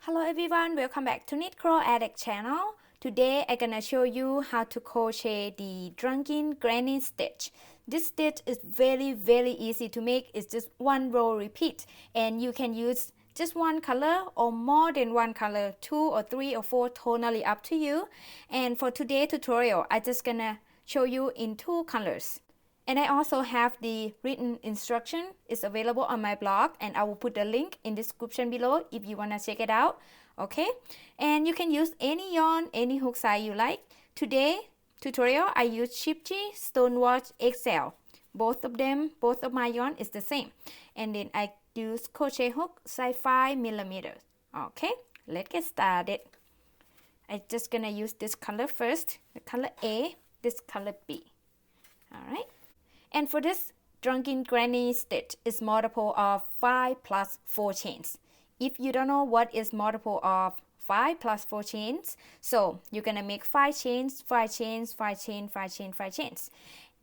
Hello everyone, welcome back to Knit Crow Addict channel. Today I'm gonna show you how to crochet the Drunken Granny stitch. This stitch is very easy to make. It's just one row repeat and you can use just one color or more than one color, 2 or 3 or 4, totally up to you. And for today's tutorial, I'm just gonna show you in 2 colors. And I also have the written instruction. It's available on my blog and I will put the link in the description below if you want to check it out. Okay, and you can use any yarn, any hook size you like. Today tutorial I use Shipji Stonewatch XL. Both of my yarn is the same. And then I use crochet hook size 5mm. Okay, let's get started. I'm just gonna use this color first, the color A, this color B. Alright. And for this Drunken Granny stitch, is multiple of 5 plus 4 chains. If you don't know what is multiple of 5 plus 4 chains, so you're gonna make 5 chains, 5 chains, 5 chains, 5 chains, 5 chains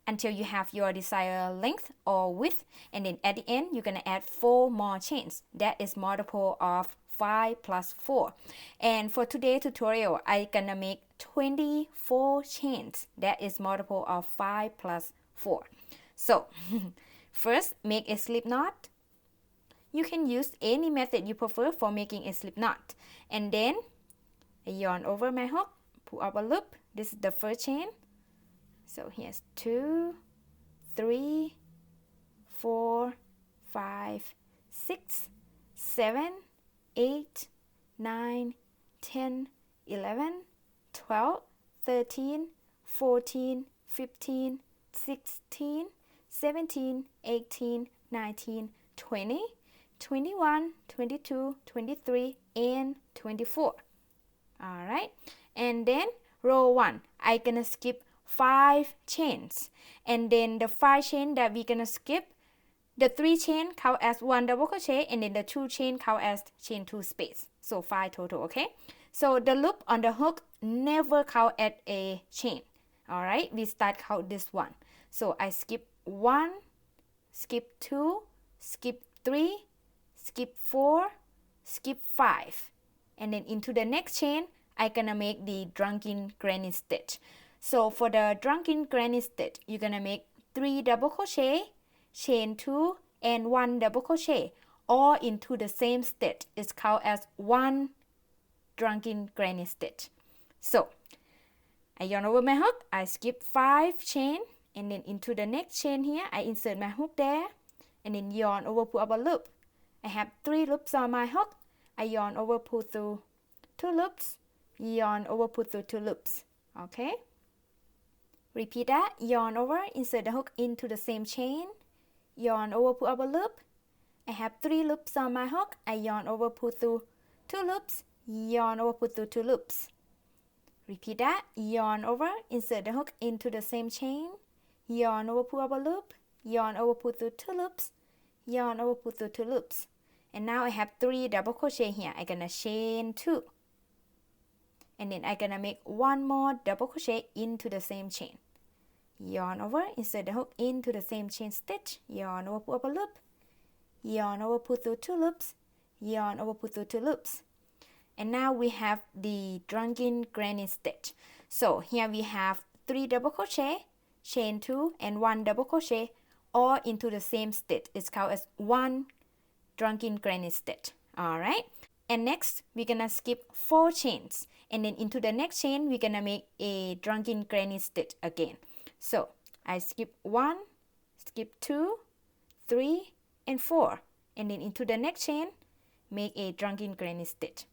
until you have your desired length or width, and then at the end you're gonna add 4 more chains. That is multiple of 5 plus 4. And for today's tutorial, I'm gonna make 24 chains. That is multiple of 5 plus 4. So first, make a slip knot. You can use any method you prefer for making a slip knot. And then I yarn over my hook, pull up a loop. This is the first chain. So here's 2, 3, 4, 5, 6, 7, 8, 9, 10, 11, 12, 13, 14, 15, 16, 17, 18, 19, 20, 21, 22, 23, and 24. Alright, and then row 1, I'm gonna skip 5 chains. And then the 5 chain that we're gonna skip, the 3 chain count as 1 double crochet, and then the 2 chain count as chain 2 space. So 5 total, okay? So the loop on the hook never count at a chain. Alright, we start count this one. So I skip 1, skip 2, skip 3, skip 4, skip 5. And then into the next chain, I'm gonna make the Drunken Granny stitch. So for the Drunken Granny stitch, you're gonna make 3 double crochet, chain 2, and 1 double crochet, all into the same stitch. It's called as 1 Drunken Granny stitch. So I yarn over my hook, I skip 5 chain, and then into the next chain here, I insert my hook there, and then yarn over, pull up a loop. I have 3 loops on my hook. I yarn over, pull through 2 loops, yarn over, pull through 2 loops. Okay? Repeat that, yarn over, insert the hook into the same chain, yarn over, pull up a loop. I have 3 loops on my hook. I yarn over, pull through 2 loops, yarn over, pull through 2 loops. Repeat that, yarn over, insert the hook into the same chain, yarn over, pull up a loop, yarn over, pull through 2 loops, yarn over, pull through 2 loops. And now I have 3 double crochet here. I'm gonna chain 2. And then I'm gonna make 1 more double crochet into the same chain. Yarn over, insert the hook into the same chain stitch, yarn over, pull up a loop, yarn over, pull through 2 loops, yarn over, pull through 2 loops. And now we have the Drunken Granny stitch. So here we have 3 double crochet, chain 2, and 1 double crochet, all into the same stitch. It's called as 1 Drunken Granny stitch. Alright, and next we're gonna skip 4 chains, and then into the next chain we're gonna make a Drunken Granny stitch again. So I skip 1, skip 2, 3, and 4, and then into the next chain make a Drunken Granny stitch.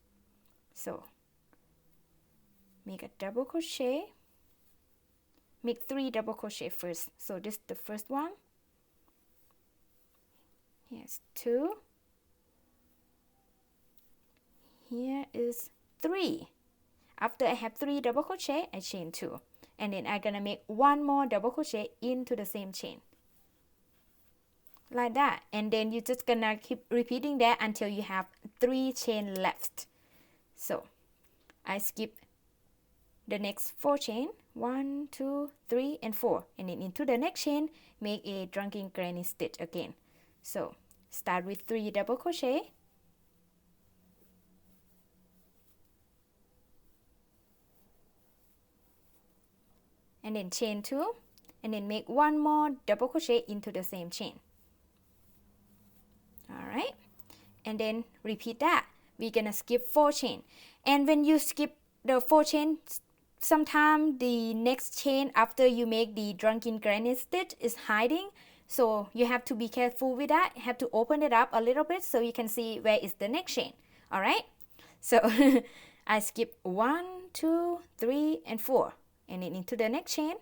So make a double crochet, make 3 double crochet first. So this is the first one. Here's 2. Here is 3. After I have 3 double crochet, I chain 2. And then I'm gonna make 1 more double crochet into the same chain. Like that. And then you're just gonna keep repeating that until you have 3 chain left. So I skip the next 4 chain, 1, 2, 3, and 4. And then into the next chain, make a Drunken Granny stitch again. So start with 3 double crochet, and then chain 2, and then make one more double crochet into the same chain. Alright, and then repeat that. We're gonna skip 4 chain, and when you skip the 4 chain, sometimes the next chain after you make the drunken granny stitch is hiding, so you have to be careful with that. You have to open it up a little bit so you can see where is the next chain. Alright, so I skip 1, 2, 3, and 4, and then into the next chain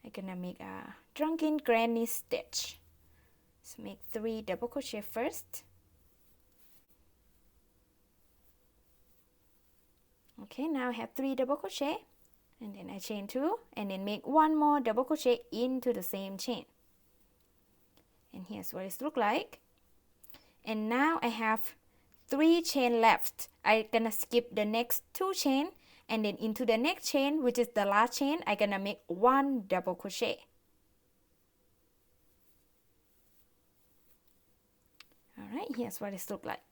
I'm gonna make a drunken granny stitch. So make 3 double crochet first. Okay, now I have 3 double crochet, and then I chain 2, and then make one more double crochet into the same chain. And here's what it looks like. And now I have 3 chain left. I'm gonna skip the next 2 chain, and then into the next chain, which is the last chain, I'm gonna make 1 double crochet. Alright, here's what it looks like.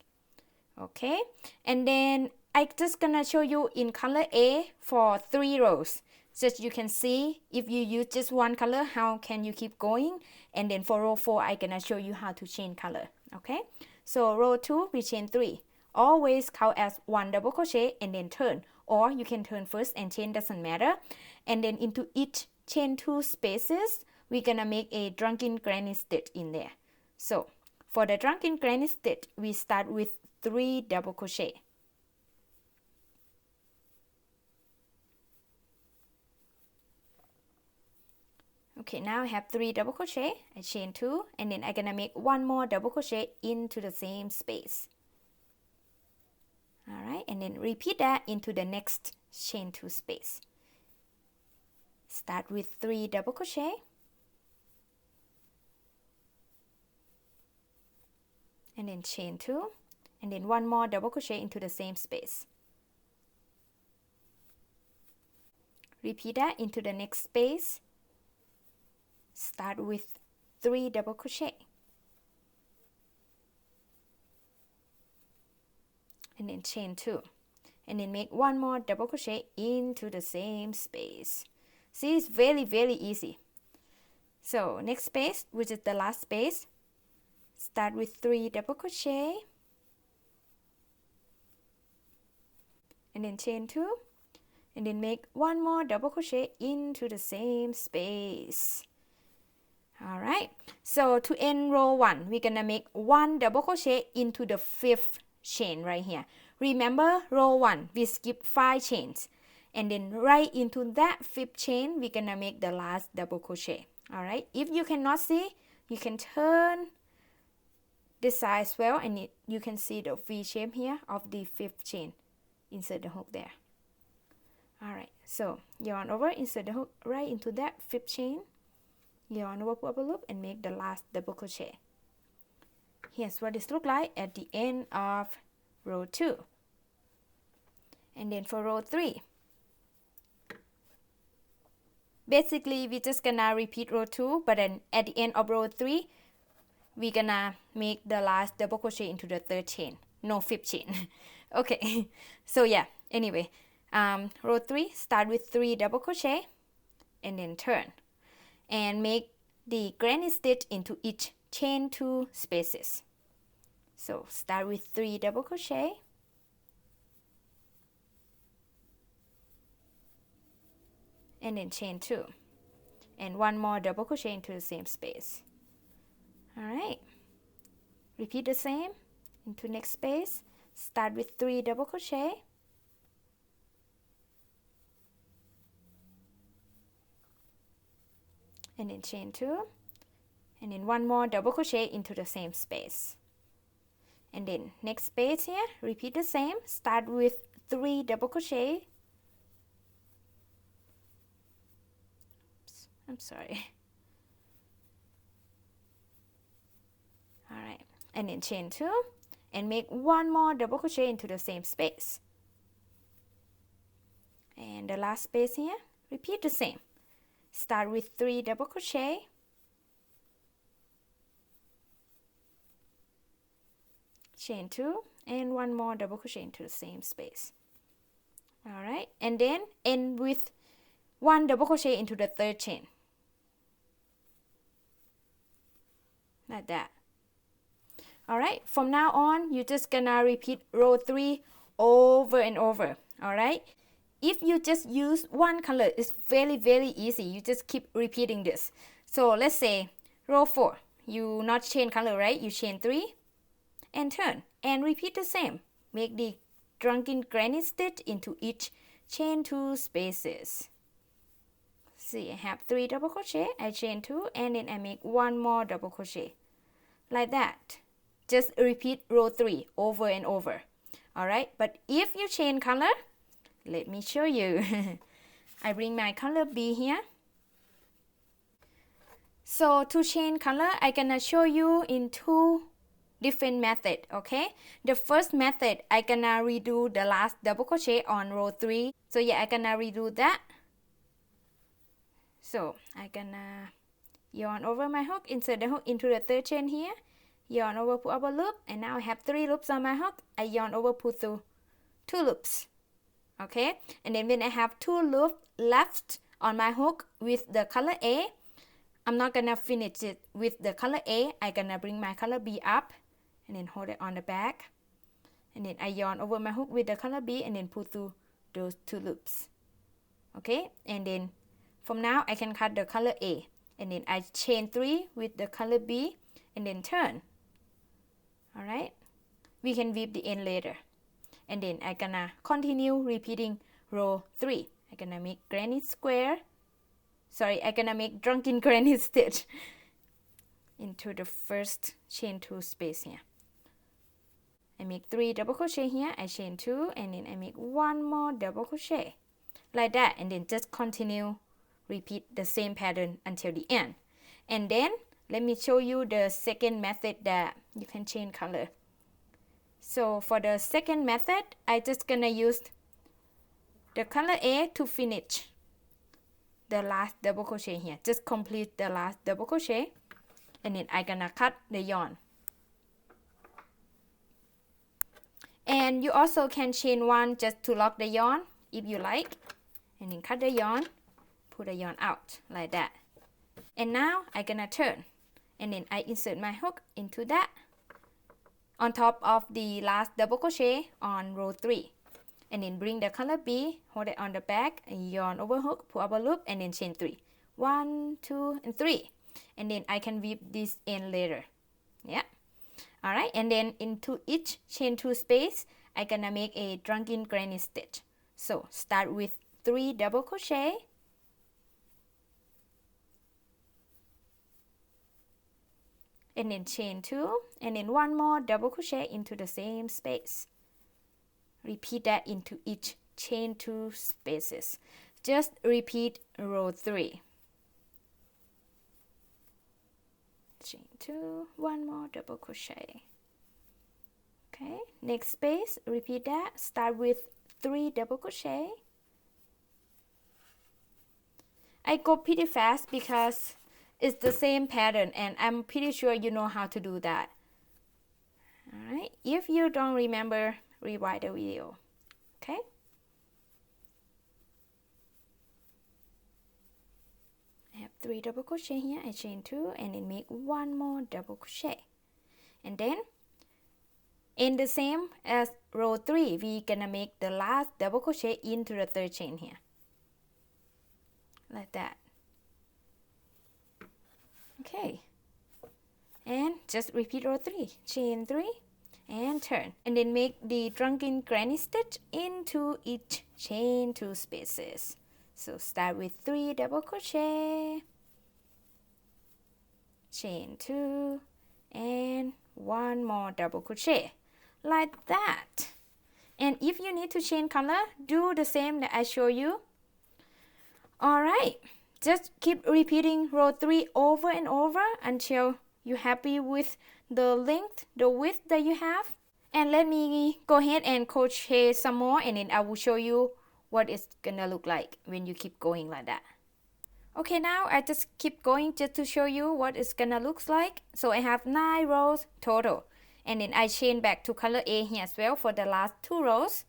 Okay, and then I'm just gonna show you in color A for 3 rows. So you can see if you use just one color, how can you keep going. And then for row 4, I'm gonna show you how to change color. Okay, so row 2, we chain 3. Always count as 1 double crochet and then turn. Or you can turn first and chain, doesn't matter. And then into each chain 2 spaces, we're gonna make a drunken granny stitch in there. So for the drunken granny stitch, we start with 3 double crochet. Okay, now I have 3 double crochet. I chain 2, and then I'm gonna make one more double crochet into the same space. Alright, and then repeat that into the next chain 2 space. Start with 3 double crochet. And then chain 2, and then one more double crochet into the same space. Repeat that into the next space. Start with 3 double crochet. And then chain 2, and then make one more double crochet into the same space. See, it's very easy. So next space, which is the last space, start with 3 double crochet, and then chain 2, and then make one more double crochet into the same space. Alright, so to end row 1, we're gonna make 1 double crochet into the 5th chain right here. Remember, row 1, we skip 5 chains, and then right into that 5th chain, we're gonna make the last double crochet. Alright, if you cannot see, you can turn this side as well, and you can see the V shape here of the 5th chain. Insert the hook there. Alright, so yarn over, insert the hook right into that 5th chain, yarn over, pull up a loop, and make the last double crochet. Here's what this looks like at the end of row 2. And then for row 3, basically we're just gonna repeat row 2, but then at the end of row 3, we're gonna make the last double crochet into the 3rd chain, no 5th chain. Okay, so yeah, anyway, row 3, start with 3 double crochet, and then turn, and make the granny stitch into each chain 2 spaces. So start with 3 double crochet, and then chain 2, and one more double crochet into the same space. Alright, repeat the same into next space. Start with 3 double crochet, and then chain 2, and then one more double crochet into the same space. And then next space here, repeat the same. Start with 3 double crochet. Oops, I'm sorry. Alright, and then chain 2, and make one more double crochet into the same space. And the last space here, repeat the same. Start with 3 double crochet, chain 2, and one more double crochet into the same space. Alright, and then end with 1 double crochet into the third chain, like that. Alright, from now on you're just gonna repeat row 3 over and over. Alright, if you just use one color, it's very easy. You just keep repeating this. So let's say row 4, you not change color, right? You chain 3 and turn and repeat the same. Make the drunken granny stitch into each chain 2 spaces. See, I have 3 double crochet, I chain 2 and then I make 1 more double crochet, like that. Just repeat row 3 over and over. Alright, but if you change color, let me show you. I bring my color B here. So to change color, I gonna show you in 2 different methods, okay? The first method, I gonna redo the last double crochet on row 3. So yeah, I gonna redo that. So I gonna yarn over my hook, insert the hook into the third chain here, yarn over, pull up a loop, and now I have 3 loops on my hook. I yarn over, pull through 2 loops, okay? And then when I have 2 loops left on my hook with the color A, I'm not gonna finish it with the color A. I'm gonna bring my color B up and then hold it on the back, and then I yarn over my hook with the color B and then pull through those 2 loops, okay? And then from now I can cut the color A, and then I chain 3 with the color B and then turn. Alright, we can weave the end later. And then I gonna continue repeating row 3. I gonna make granny square, I gonna make drunken granny stitch into the first chain 2 space here. I make 3 double crochet here, I chain 2 and then I make 1 more double crochet, like that. And then just continue repeat the same pattern until the end. And then let me show you the second method that you can change color. So for the second method, I just gonna use the color A to finish the last double crochet here. Just complete the last double crochet, and then I gonna cut the yarn. And you also can chain 1 just to lock the yarn if you like, and then cut the yarn, pull the yarn out like that. And now I gonna turn, and then I insert my hook into that on top of the last double crochet on row 3, and then bring the color B, hold it on the back, and yarn over hook, pull up a loop, and then chain 3. 1, 2, and 3, and then I can weave this in later. Yeah. Alright, and then into each chain 2 space, I gonna make a drunken granny stitch. So start with 3 double crochet, and then chain 2, and then 1 more double crochet into the same space. Repeat that into each chain 2 spaces. Just repeat row 3. Chain 2, 1 more double crochet. Okay, next space, repeat that. Start with 3 double crochet. I go pretty fast because it's the same pattern and I'm pretty sure you know how to do that. Alright, if you don't remember, rewind the video. Okay? I have 3 double crochet here, I chain 2 and then make 1 more double crochet. And then in the same as row 3, we gonna make the last double crochet into the third chain here. Like that. Okay. And just repeat row 3, chain 3 and turn, and then make the drunken granny stitch into each chain 2 spaces. So start with 3 double crochet, chain 2 and 1 more double crochet, like that. And if you need to change color, do the same that I show you. Alright, just keep repeating row 3 over and over until you're happy with the length, the width that you have. And let me go ahead and crochet some more, and then I will show you what it's gonna look like when you keep going like that. Okay, now I just keep going just to show you what it's gonna look like. So I have 9 rows total, and then I chain back to color A here as well for the last 2 rows.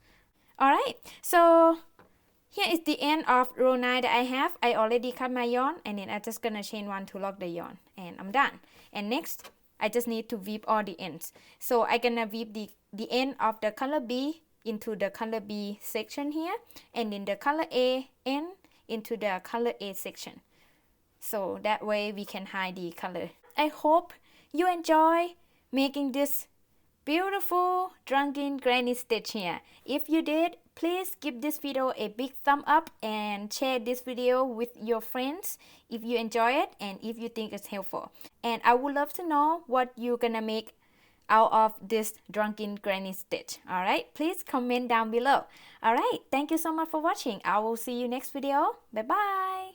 Alright, so Here is the end of row 9 that I have. I already cut my yarn, and then I'm just gonna chain 1 to lock the yarn, and I'm done. And next I just need to weave all the ends. So I'm gonna weave the end of the color B into the color B section here, and then the color A end into the color A section. So that way we can hide the color. I hope you enjoy making this beautiful drunken granny stitch here. If you did, please give this video a big thumb up and share this video with your friends if you enjoy it and if you think it's helpful. And I would love to know what you're gonna make out of this drunken granny stitch. Alright, please comment down below. Alright, thank you so much for watching. I will see you next video. Bye bye.